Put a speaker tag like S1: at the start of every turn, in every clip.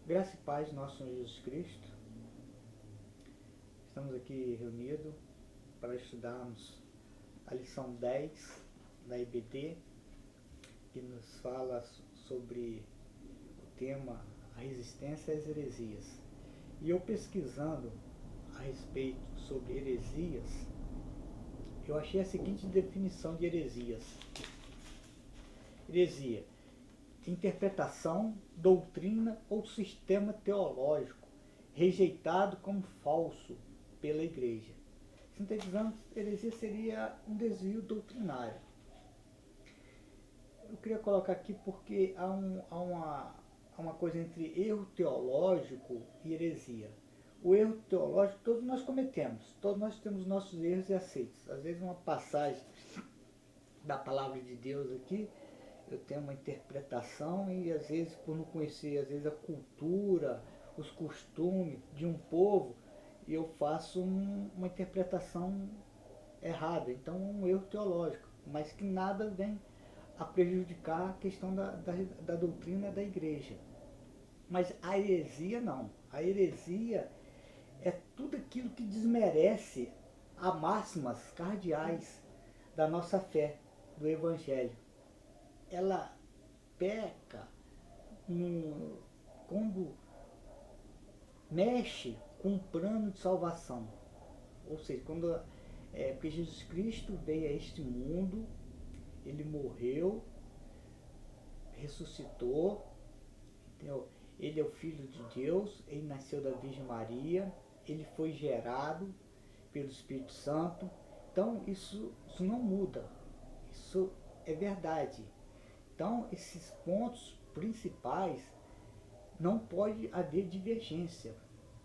S1: Graça e paz, nosso Senhor Jesus Cristo. Estamos aqui reunidos para estudarmos a lição 10 da IBD, que nos fala sobre o tema a resistência às heresias. E eu pesquisando a respeito sobre heresias, eu achei a seguinte definição de heresias. Heresia: interpretação, doutrina ou sistema teológico rejeitado como falso pela Igreja. Sintetizando, heresia seria um desvio doutrinário. Eu queria colocar aqui porque há uma coisa entre erro teológico e heresia. O erro teológico todos nós cometemos, todos nós temos nossos erros e aceitos. Às vezes uma passagem da palavra de Deus aqui, eu tenho uma interpretação e às vezes por não conhecer às vezes a cultura, os costumes de um povo, eu faço uma interpretação errada. Então é um erro teológico, mas que nada vem a prejudicar a questão da doutrina da igreja. Mas a heresia não. A heresia é tudo aquilo que desmerece as máximas cardeais da nossa fé, do Evangelho. Ela peca quando mexe com um plano de salvação. Ou seja, porque Jesus Cristo veio a este mundo, ele morreu, ressuscitou, entendeu? Ele é o Filho de Deus, ele nasceu da Virgem Maria, ele foi gerado pelo Espírito Santo. Então isso não muda, isso é verdade. Então esses pontos principais não pode haver divergência,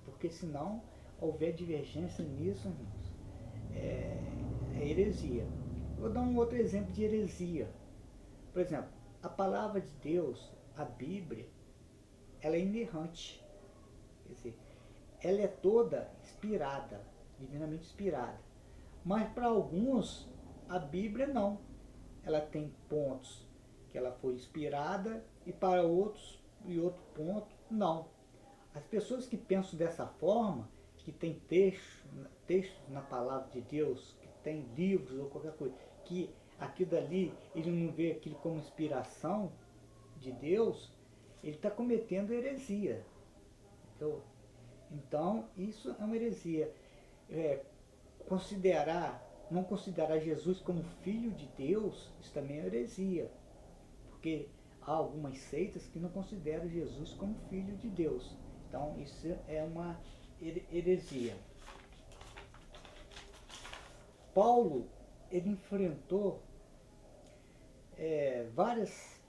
S1: porque senão houver divergência nisso, irmãos, é heresia. Vou dar um outro exemplo de heresia. Por exemplo, a palavra de Deus, a Bíblia, ela é inerrante. Quer dizer, ela é toda inspirada, divinamente inspirada. Mas para alguns, a Bíblia não. Ela tem pontos que ela foi inspirada e para outros, e outro ponto, não. As pessoas que pensam dessa forma, que tem textos na palavra de Deus, que tem livros ou qualquer coisa, que aquilo dali, ele não vê aquilo como inspiração de Deus, ele está cometendo heresia. Então, isso é uma heresia. Não considerar Jesus como filho de Deus, isso também é heresia. Porque há algumas seitas que não consideram Jesus como filho de Deus. Então, isso é uma heresia. Paulo, ele enfrentou várias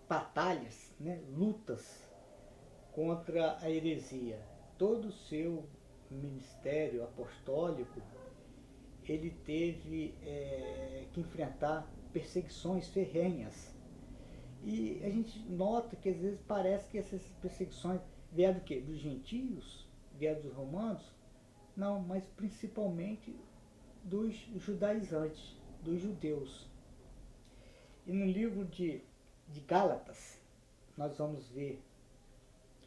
S1: batalhas, né, lutas contra a heresia. Todo o seu ministério apostólico, ele teve que enfrentar perseguições ferrenhas. E a gente nota que às vezes parece que essas perseguições vieram do quê? Dos gentios? Vieram dos romanos? Não, mas principalmente dos judaizantes, dos judeus. E no livro de Gálatas, nós vamos ver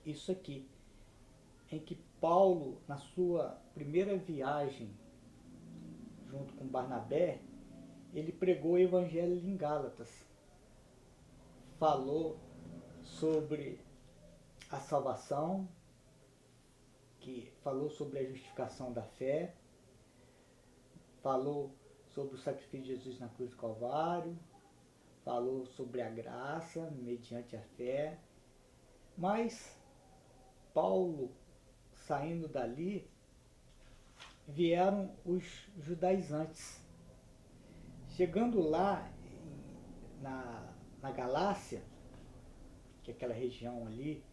S1: isso aqui, em que Paulo, na sua primeira viagem, junto com Barnabé, ele pregou o evangelho em Gálatas. Falou sobre a salvação, que falou sobre a justificação da fé, falou sobre o sacrifício de Jesus na cruz do Calvário, falou sobre a graça mediante a fé. Mas Paulo, saindo dali, vieram os judaizantes. Chegando lá na Galácia, que é aquela região ali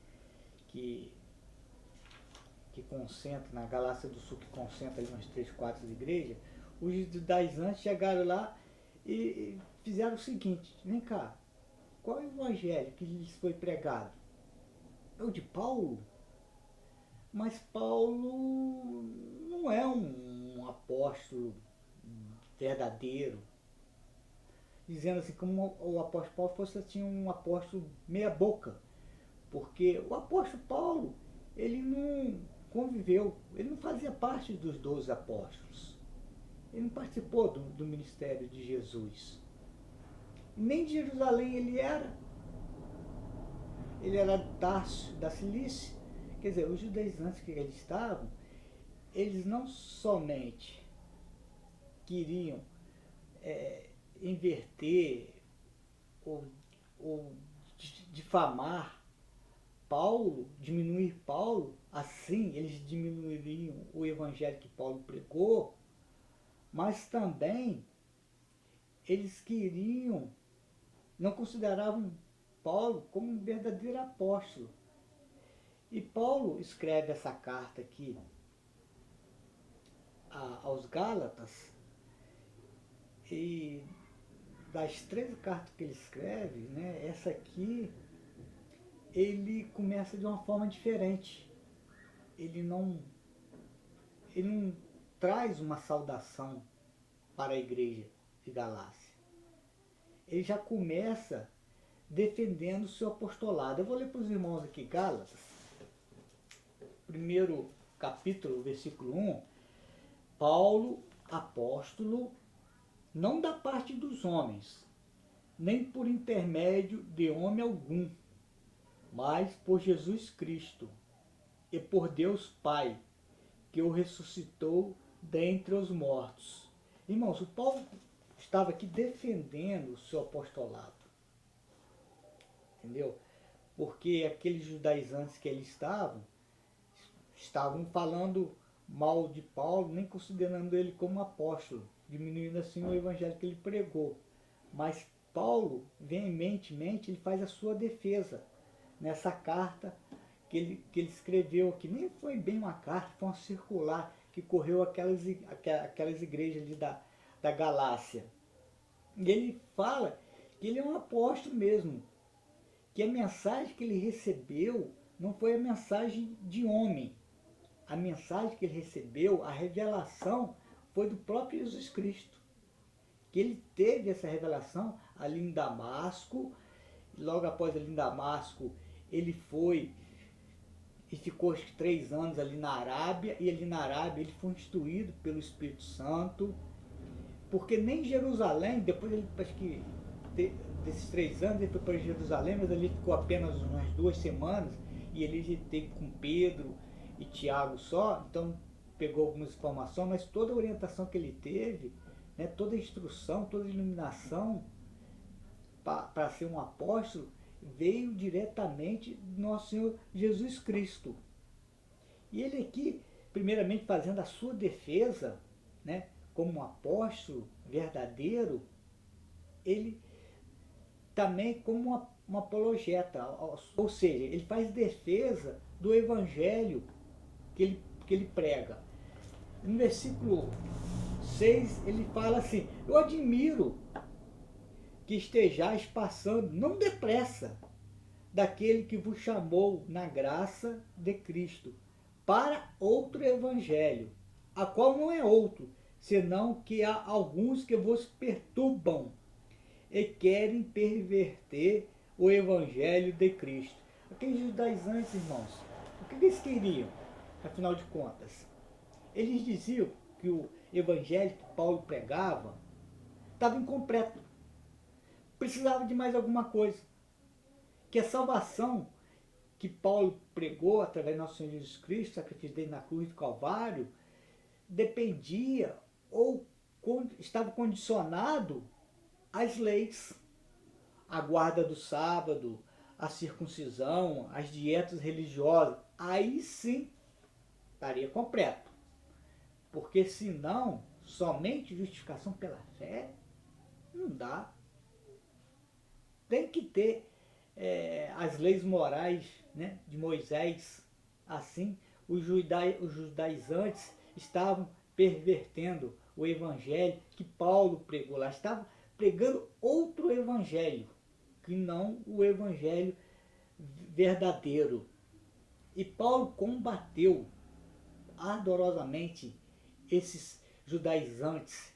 S1: que concentra, na Galácia do Sul, que concentra ali umas 3, 4 igrejas, os judaizantes chegaram lá e fizeram o seguinte: vem cá, qual é o evangelho que lhes foi pregado? É o de Paulo? Mas Paulo não é um apóstolo verdadeiro. Dizendo assim, como o apóstolo Paulo fosse assim, um apóstolo meia boca, Porque o apóstolo Paulo, ele não conviveu, ele não fazia parte dos 12 apóstolos. Ele não participou do ministério de Jesus. Nem de Jerusalém ele era. Ele era de Tarso, da Cilícia. Quer dizer, os judaizantes que eles estavam, eles não somente queriam inverter ou, ou difamar Paulo, diminuir Paulo, assim eles diminuiriam o evangelho que Paulo pregou, mas também eles queriam, não consideravam Paulo como um verdadeiro apóstolo. E Paulo escreve essa carta aqui aos Gálatas, e das 13 cartas que ele escreve, né, essa aqui ele começa de uma forma diferente. Ele não traz uma saudação para a igreja de Galácia. Ele já começa defendendo o seu apostolado. Eu vou ler para os irmãos aqui Gálatas, primeiro capítulo, versículo 1. Paulo, apóstolo, não da parte dos homens, nem por intermédio de homem algum, mas por Jesus Cristo e por Deus Pai, que o ressuscitou dentre os mortos. Irmãos, o Paulo estava aqui defendendo o seu apostolado. Entendeu? Porque aqueles judaizantes que eles estavam falando mal de Paulo, nem considerando ele como apóstolo, diminuindo assim o evangelho que ele pregou. Mas Paulo, veementemente, ele faz a sua defesa nessa carta que ele escreveu, que nem foi bem uma carta, foi uma circular que correu aquelas igrejas ali da Galácia. E ele fala que ele é um apóstolo mesmo, que a mensagem que ele recebeu não foi a mensagem de homem. A mensagem que ele recebeu, a revelação, foi do próprio Jesus Cristo. Que ele teve essa revelação ali em Damasco. Logo após ali em Damasco, ele foi e ficou 3 anos ali na Arábia. E ali na Arábia ele foi instruído pelo Espírito Santo. Porque nem Jerusalém, depois ele, acho que desses 3 anos, ele foi para Jerusalém, mas ali ficou apenas umas 2 semanas. E ele teve com Pedro e Tiago só, então pegou algumas informações, mas toda a orientação que ele teve, né, toda a instrução, toda a iluminação para ser um apóstolo, veio diretamente do nosso Senhor Jesus Cristo. E ele aqui, primeiramente fazendo a sua defesa, né, como um apóstolo verdadeiro, ele também como uma apologeta, ou seja, ele faz defesa do evangelho que ele prega. No versículo 6 ele fala assim: eu admiro que estejais passando, não depressa, daquele que vos chamou na graça de Cristo, para outro evangelho, a qual não é outro, senão que há alguns que vos perturbam e querem perverter o evangelho de Cristo. Aqueles judaizantes, irmãos, o que eles queriam, afinal de contas? Eles diziam que o evangelho que Paulo pregava estava incompleto, precisava de mais alguma coisa, que a salvação que Paulo pregou através do nosso Senhor Jesus Cristo, sacrifício dele na cruz do Calvário, dependia ou estava condicionado às leis, a guarda do sábado, a circuncisão, as dietas religiosas. Aí sim estaria completo. Porque senão, somente justificação pela fé, não dá. Tem que ter as leis morais, né, de Moisés. Assim, os judaizantes estavam pervertendo o evangelho que Paulo pregou lá. Estavam pregando outro evangelho, que não o evangelho verdadeiro. E Paulo combateu ardorosamente esses judaizantes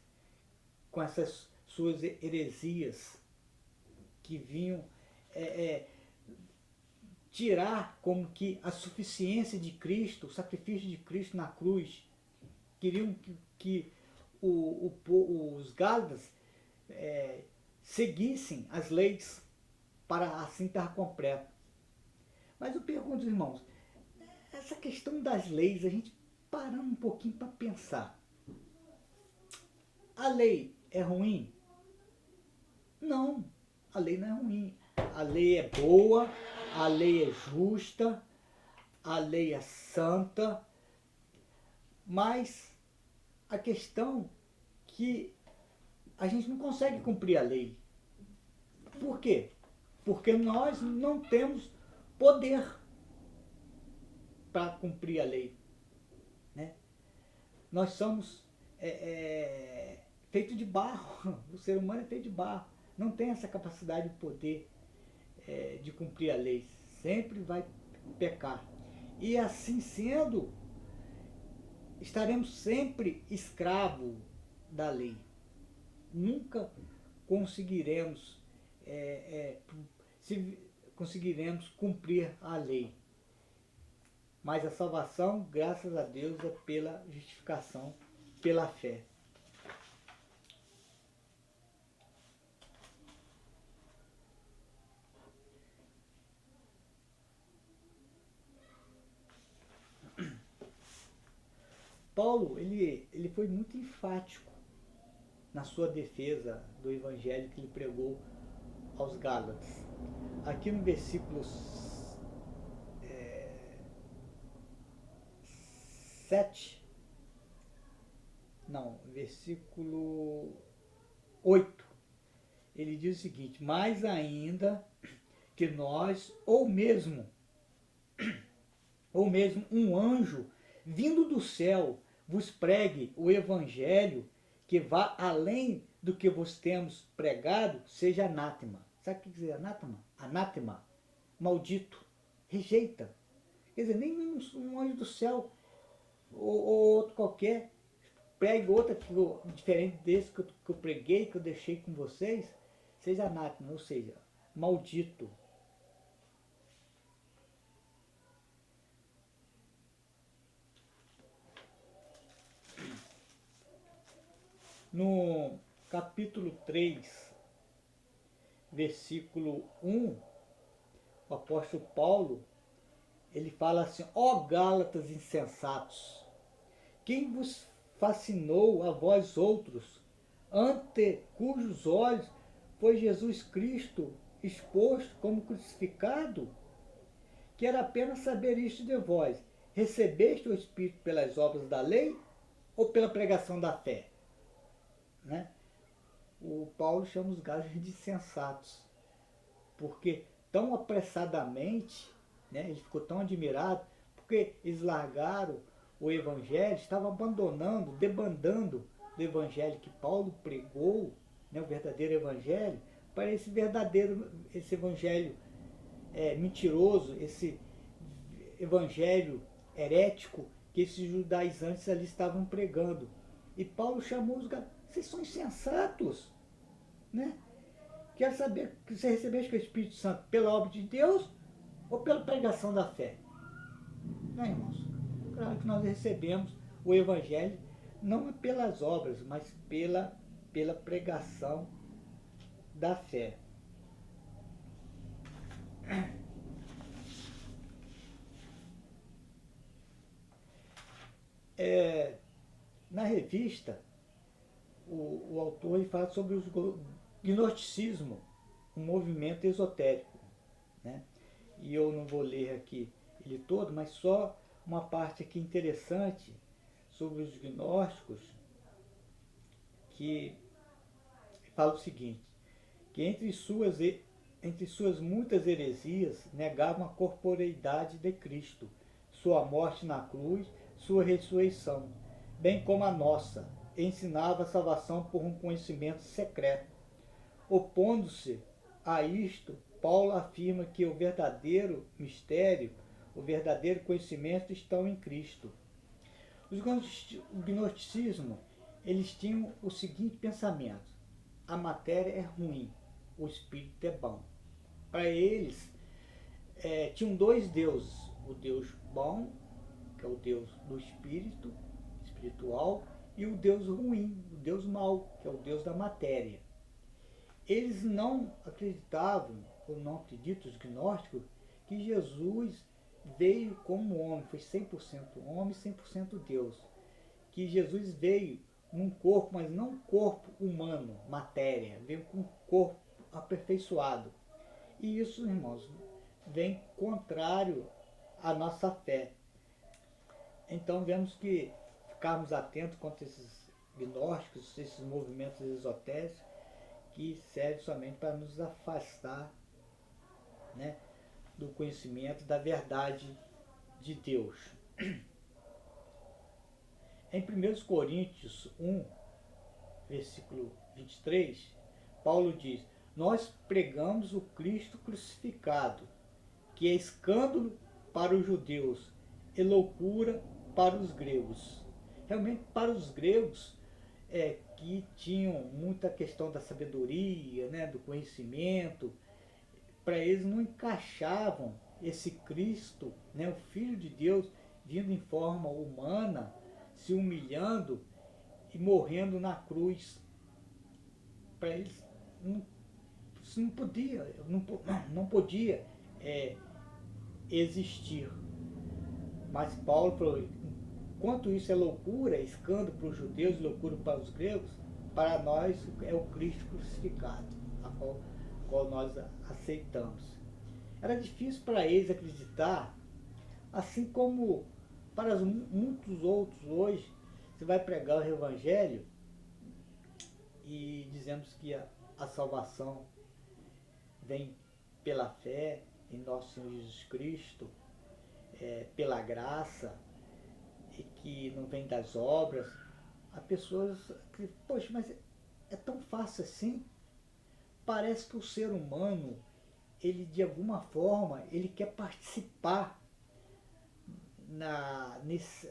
S1: com essas suas heresias que vinham tirar como que a suficiência de Cristo, o sacrifício de Cristo na cruz. Queriam que os Gálatas seguissem as leis para assim estar completo. Mas eu pergunto, irmãos, essa questão das leis, a gente parando um pouquinho para pensar. A lei é ruim? Não, a lei não é ruim. A lei é boa, a lei é justa, a lei é santa, mas a questão que a gente não consegue cumprir a lei. Por quê? Porque nós não temos poder para cumprir a lei. Né? Nós somos feito de barro, o ser humano é feito de barro, não tem essa capacidade de poder de cumprir a lei, sempre vai pecar. E assim sendo, estaremos sempre escravos da lei. Nunca conseguiremos, conseguiremos cumprir a lei. Mas a salvação, graças a Deus, é pela justificação, pela fé. Paulo, ele foi muito enfático na sua defesa do evangelho que ele pregou aos Gálatas. Aqui no versículo 7, não, versículo 8, ele diz o seguinte: mais ainda que nós, ou mesmo um anjo vindo do céu vos pregue o evangelho que vá além do que vos temos pregado, seja anátema. Sabe o que quer dizer anátema? Anátema, maldito, rejeita. Quer dizer, nem um anjo do céu ou outro qualquer pregue outra diferente desse que eu preguei, que eu deixei com vocês, seja anátema, ou seja, maldito. No capítulo 3, versículo 1, o apóstolo Paulo, ele fala assim: ó Gálatas insensatos, quem vos fascinou a vós outros, ante cujos olhos foi Jesus Cristo exposto como crucificado? Quero apenas saber isto de vós: recebeste o Espírito pelas obras da lei ou pela pregação da fé? Né? O Paulo chama os gálatas de insensatos, porque tão apressadamente, né, ele ficou tão admirado, porque eles largaram o evangelho, estavam abandonando, debandando do evangelho que Paulo pregou, né, o verdadeiro evangelho, para esse evangelho mentiroso, esse evangelho herético que esses judaizantes ali estavam pregando. E Paulo chamou os gálatas: vocês são insensatos, né? Quero saber que você recebeste o Espírito Santo pela obra de Deus ou pela pregação da fé? Né, irmãos? Claro que nós recebemos o Evangelho não é pelas obras, mas pela pregação da fé. Na revista, o autor ele fala sobre o gnosticismo, um movimento esotérico. Né? E eu não vou ler aqui ele todo, mas só uma parte aqui interessante sobre os gnósticos, que fala o seguinte, que entre suas muitas heresias negavam a corporeidade de Cristo, sua morte na cruz, sua ressurreição, bem como a nossa, ensinava a salvação por um conhecimento secreto. Opondo-se a isto, Paulo afirma que o verdadeiro mistério, o verdadeiro conhecimento estão em Cristo. O gnosticismo, eles tinham o seguinte pensamento: a matéria é ruim, o espírito é bom. Para eles, tinham dois deuses, o Deus bom, que é o Deus do espírito, espiritual, e o Deus ruim, o Deus mau, que é o Deus da matéria. Eles não acreditavam, ou não acreditam, os gnósticos, que Jesus veio como homem, foi 100% homem, 100% Deus. Que Jesus veio num corpo, mas não um corpo humano, matéria, veio com um corpo aperfeiçoado. E isso, irmãos, vem contrário à nossa fé. Então vemos que ficarmos atentos contra esses gnósticos, esses movimentos esotéricos, que servem somente para nos afastar, né, do conhecimento da verdade de Deus. Em 1 Coríntios 1, versículo 23, Paulo diz: nós pregamos o Cristo crucificado, que é escândalo para os judeus e loucura para os gregos. Realmente, para os gregos, que tinham muita questão da sabedoria, né, do conhecimento, para eles não encaixavam esse Cristo, né, o Filho de Deus, vindo em forma humana, se humilhando e morrendo na cruz. Para eles isso não podia, não podia existir. Mas Paulo falou, enquanto isso é loucura, escândalo para os judeus, loucura para os gregos, para nós é o Cristo crucificado, a qual nós aceitamos. Era difícil para eles acreditar, assim como para muitos outros hoje. Você vai pregar o Evangelho e dizemos que a salvação vem pela fé em nosso Senhor Jesus Cristo, pela graça, e que não vem das obras. Há pessoas que, poxa, mas é tão fácil assim? Parece que o ser humano, ele de alguma forma, ele quer participar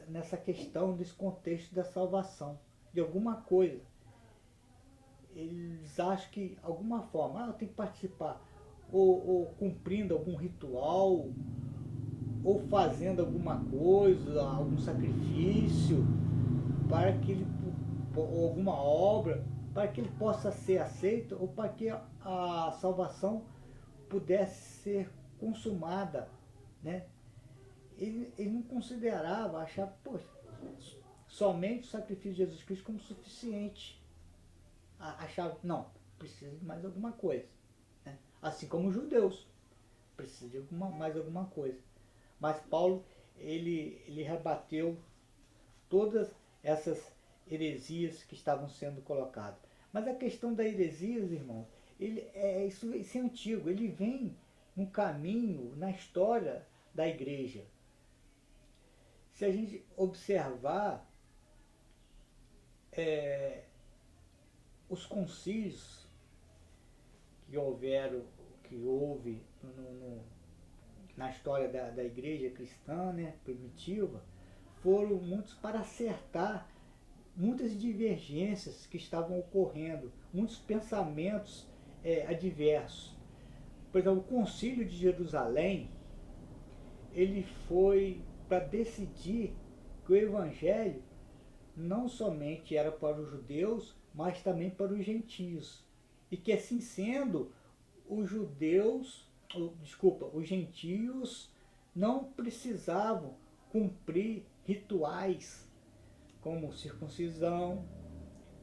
S1: nessa questão, nesse contexto da salvação, de alguma coisa. Eles acham que, alguma forma, eu tenho que participar, ou cumprindo algum ritual, ou fazendo alguma coisa, algum sacrifício, para que ele, ou alguma obra, para que ele possa ser aceito, ou para que a salvação pudesse ser consumada, né? Ele não considerava, achava, poxa, somente o sacrifício de Jesus Cristo como suficiente. Achava, não, precisa de mais alguma coisa, né? Assim como os judeus, precisa de mais alguma coisa. Mas Paulo, ele rebateu todas essas heresias que estavam sendo colocadas. Mas a questão da heresias, irmão, isso é antigo, ele vem no caminho, na história da igreja. Se a gente observar os concílios que houve na história da igreja cristã, né, primitiva, foram muitos para acertar muitas divergências que estavam ocorrendo, muitos pensamentos adversos. Por exemplo, o Concílio de Jerusalém, ele foi para decidir que o Evangelho não somente era para os judeus, mas também para os gentios. E que assim sendo, os gentios não precisavam cumprir rituais como circuncisão,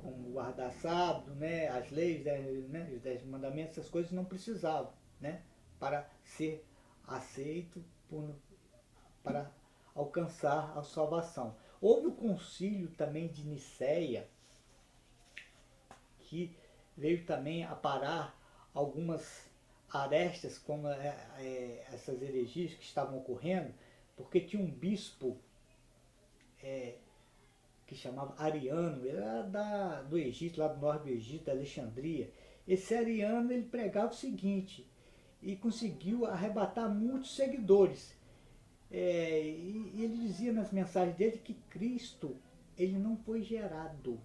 S1: como guardar sábado, né, as leis, né, os 10 mandamentos, essas coisas não precisavam, né, para ser aceito, para alcançar a salvação. Houve o concílio também de Nicéia, que veio também a parar algumas arestas, como essas heresias que estavam ocorrendo, porque tinha um bispo que chamava Ariano, ele era do Egito, lá do norte do Egito, da Alexandria. Esse Ariano, ele pregava o seguinte, e conseguiu arrebatar muitos seguidores. E ele dizia nas mensagens dele que Cristo, ele não foi gerado,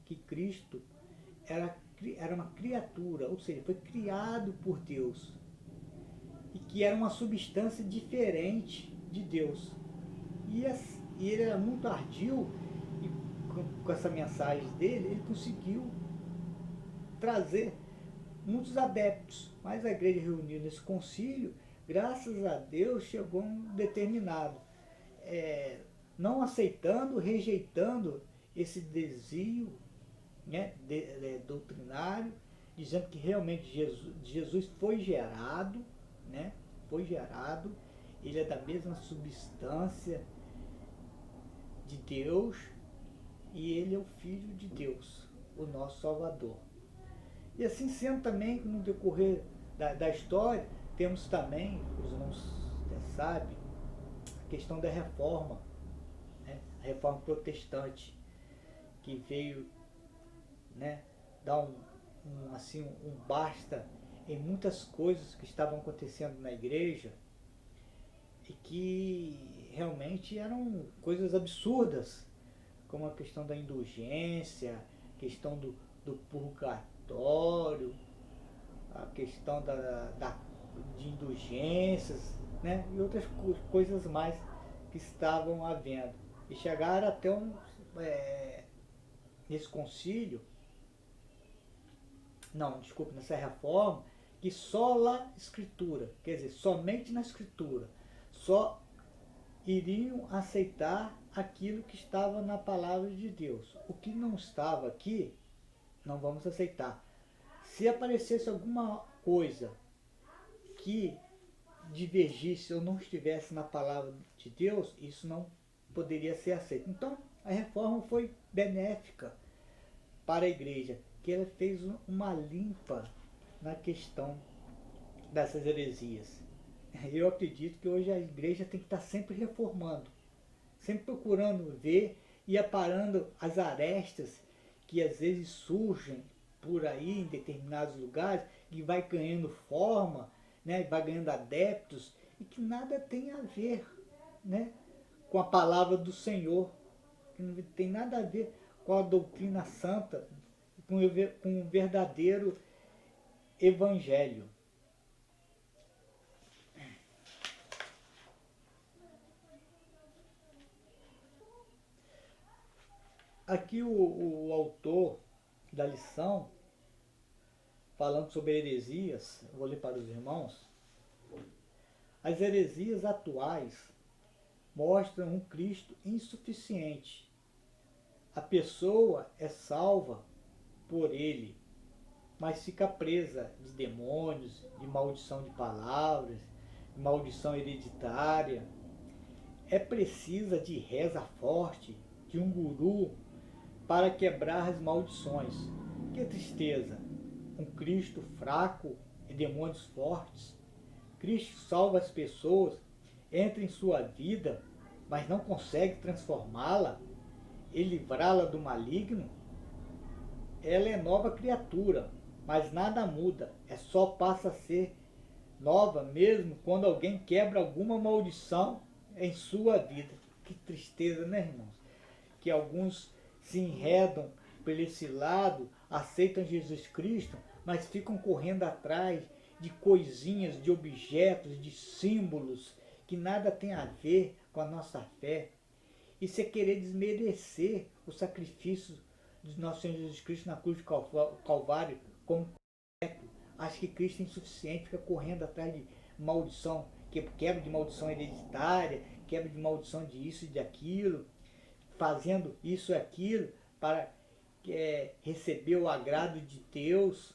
S1: que Cristo era uma criatura, ou seja, foi criado por Deus. e que era uma substância diferente de Deus. E ele era muito ardil, e com essa mensagem dele, ele conseguiu trazer muitos adeptos. Mas a igreja reunida nesse concílio, graças a Deus, chegou a um determinado, não aceitando, rejeitando esse desvio, né, doutrinário, dizendo que realmente Jesus foi gerado, né, foi gerado, ele é da mesma substância de Deus e ele é o Filho de Deus, o nosso Salvador. E assim sendo também, no decorrer da história, temos também, os irmãos sabem, a questão da reforma, né, a reforma protestante, que veio, né, dar um basta em muitas coisas que estavam acontecendo na igreja e que realmente eram coisas absurdas, como a questão da indulgência, a questão do purgatório, a questão de indulgências, né, e outras coisas mais que estavam havendo. E chegaram até nesse concílio, nessa reforma, que só lá escritura, quer dizer, somente na escritura, só iriam aceitar aquilo que estava na palavra de Deus. O que não estava aqui, não vamos aceitar. Se aparecesse alguma coisa que divergisse ou não estivesse na palavra de Deus, isso não poderia ser aceito. Então, a reforma foi benéfica para a igreja, que ela fez uma limpa na questão dessas heresias. Eu acredito que hoje a igreja tem que estar sempre reformando, sempre procurando ver e aparando as arestas que às vezes surgem por aí em determinados lugares e vai ganhando forma, né, vai ganhando adeptos e que nada tem a ver, né, com a palavra do Senhor, que não tem nada a ver com a doutrina santa, com o verdadeiro evangelho. Aqui o autor da lição, falando sobre heresias, vou ler para os irmãos. As heresias atuais mostram um Cristo insuficiente. A pessoa é salva por ele, mas fica presa de demônios, de maldição de palavras, de maldição hereditária. É precisa de reza forte, de um guru, para quebrar as maldições. Que tristeza! Um Cristo fraco e demônios fortes. Cristo salva as pessoas, entra em sua vida, mas não consegue transformá-la e livrá-la do maligno. Ela é nova criatura, mas nada muda, só passa a ser nova mesmo quando alguém quebra alguma maldição em sua vida. Que tristeza, né, irmãos? Que alguns se enredam por esse lado, aceitam Jesus Cristo, mas ficam correndo atrás de coisinhas, de objetos, de símbolos que nada tem a ver com a nossa fé. Isso é querer desmerecer o sacrifício de nosso Senhor Jesus Cristo na cruz de Calvário como completo. Acho que Cristo é insuficiente, fica correndo atrás de maldição, quebra de maldição hereditária, quebra de maldição de isso e de aquilo, fazendo isso e aquilo para receber o agrado de Deus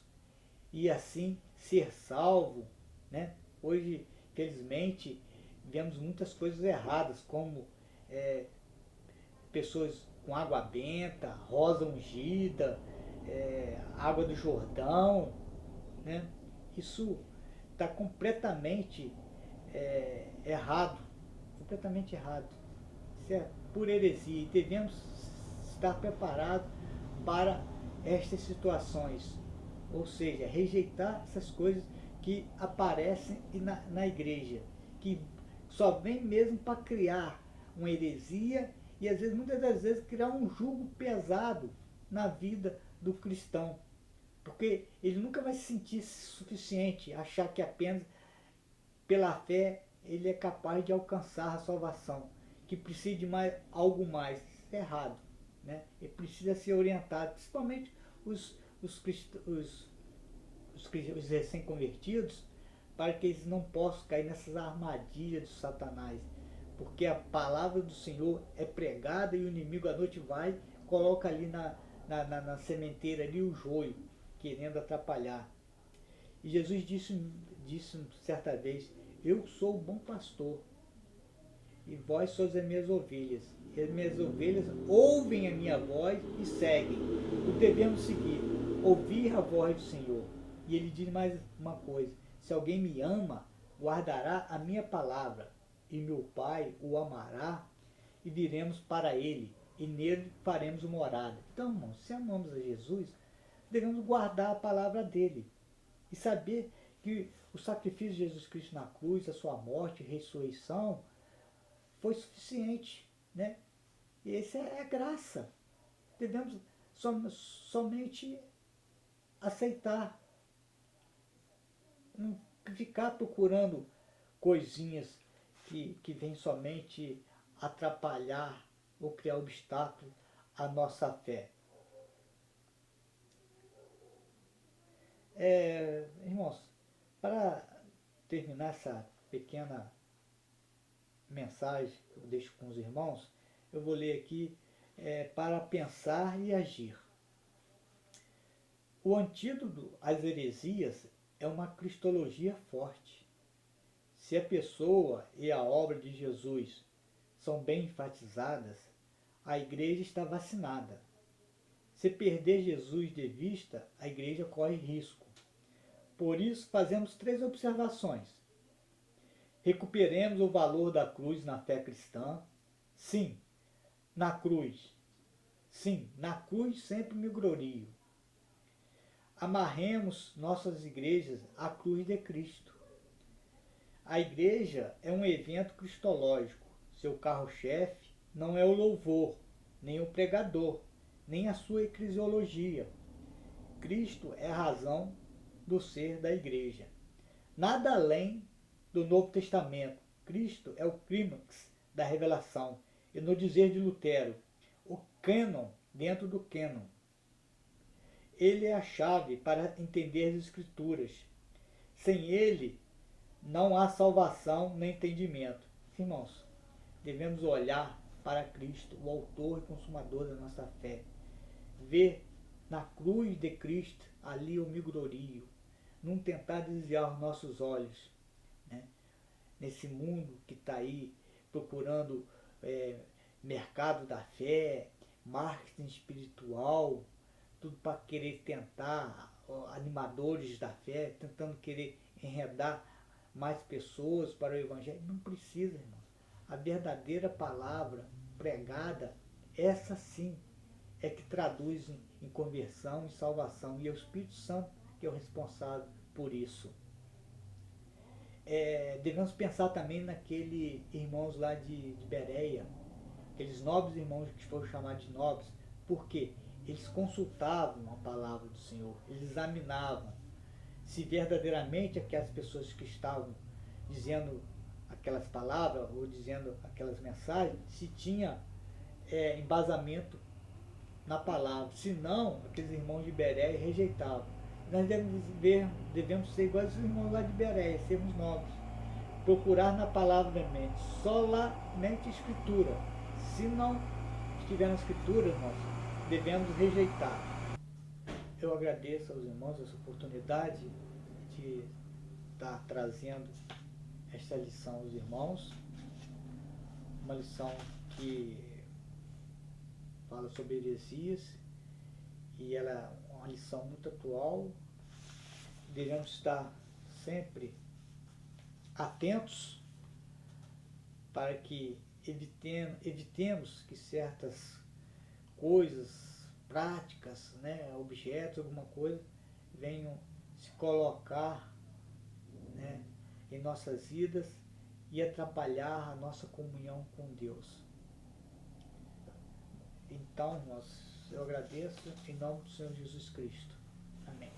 S1: e assim ser salvo, né? Hoje, felizmente, vemos muitas coisas erradas, como pessoas com água benta, rosa ungida, água do Jordão, né? Isso está completamente errado, completamente errado. Isso é pura heresia e devemos estar preparados para estas situações, ou seja, rejeitar essas coisas que aparecem na igreja, que só vem mesmo para criar uma heresia e às vezes, muitas das vezes, criar um jugo pesado na vida do cristão, porque ele nunca vai se sentir suficiente, achar que apenas pela fé, ele é capaz de alcançar a salvação, que precisa de algo mais. Isso é errado. Né? Ele precisa ser orientado, principalmente os recém-convertidos, para que eles não possam cair nessas armadilhas de Satanás. Porque a palavra do Senhor é pregada e o inimigo à noite vai, coloca ali na sementeira ali o joio, querendo atrapalhar. E Jesus disse certa vez: eu sou o bom pastor, e vós sois as minhas ovelhas. E as minhas ovelhas ouvem a minha voz e seguem. O devemos seguir, ouvir a voz do Senhor. E ele diz mais uma coisa: se alguém me ama, guardará a minha palavra, e meu Pai o amará, e viremos para ele, e nele faremos morada. Então, irmãos, se amamos a Jesus, devemos guardar a palavra dele e saber que o sacrifício de Jesus Cristo na cruz, a sua morte e ressurreição, foi suficiente, né? E essa é a graça. Devemos somente aceitar, não ficar procurando coisinhas que vêm somente atrapalhar ou criar obstáculo à nossa fé. Irmãos, para terminar essa pequena mensagem que eu deixo com os irmãos, eu vou ler aqui para pensar e agir. O antídoto às heresias é uma cristologia forte. Se a pessoa e a obra de Jesus são bem enfatizadas, a igreja está vacinada. Se perder Jesus de vista, a igreja corre risco. Por isso, fazemos 3 observações. Recuperemos o valor da cruz na fé cristã. Sim, na cruz. Sim, na cruz sempre me glorio. Amarremos nossas igrejas à cruz de Cristo. A igreja é um evento cristológico. Seu carro-chefe não é o louvor, nem o pregador, nem a sua eclesiologia. Cristo é a razão do ser da igreja. Nada além do Novo Testamento. Cristo é o clímax da revelação. E no dizer de Lutero, o cânon dentro do cânon. Ele é a chave para entender as Escrituras. Sem ele, não há salvação nem entendimento. Irmãos, devemos olhar para Cristo, o autor e consumador da nossa fé. Ver na cruz de Cristo, ali eu me glorio. Não tentar desviar os nossos olhos, né? Nesse mundo que está aí procurando mercado da fé, marketing espiritual, tudo para querer tentar, animadores da fé, tentando querer enredar mais pessoas para o Evangelho. Não precisa, irmão. A verdadeira palavra pregada, essa sim, é que traduz em conversão, em salvação. E é o Espírito Santo que é o responsável por isso. Devemos pensar também naqueles irmãos lá de Bereia, aqueles nobres irmãos que foram chamados de nobres, porque eles consultavam a palavra do Senhor, eles examinavam se verdadeiramente aquelas pessoas que estavam dizendo aquelas palavras ou dizendo aquelas mensagens, se tinha embasamento na palavra. Se não, aqueles irmãos de Bereia rejeitavam. Nós devemos ser iguais aos irmãos lá de Bereia, sermos nobres. Procurar na palavra solamente Escritura. Se não estiver na Escritura, irmãos, devemos rejeitar. Eu agradeço aos irmãos essa oportunidade de estar trazendo esta lição aos irmãos. Uma lição que fala sobre heresias e ela é uma lição muito atual. Devemos estar sempre atentos para que evitemos que certas coisas, práticas, né, objetos, alguma coisa, venham se colocar, né, em nossas vidas e atrapalhar a nossa comunhão com Deus. Então, eu agradeço em nome do Senhor Jesus Cristo. Amém.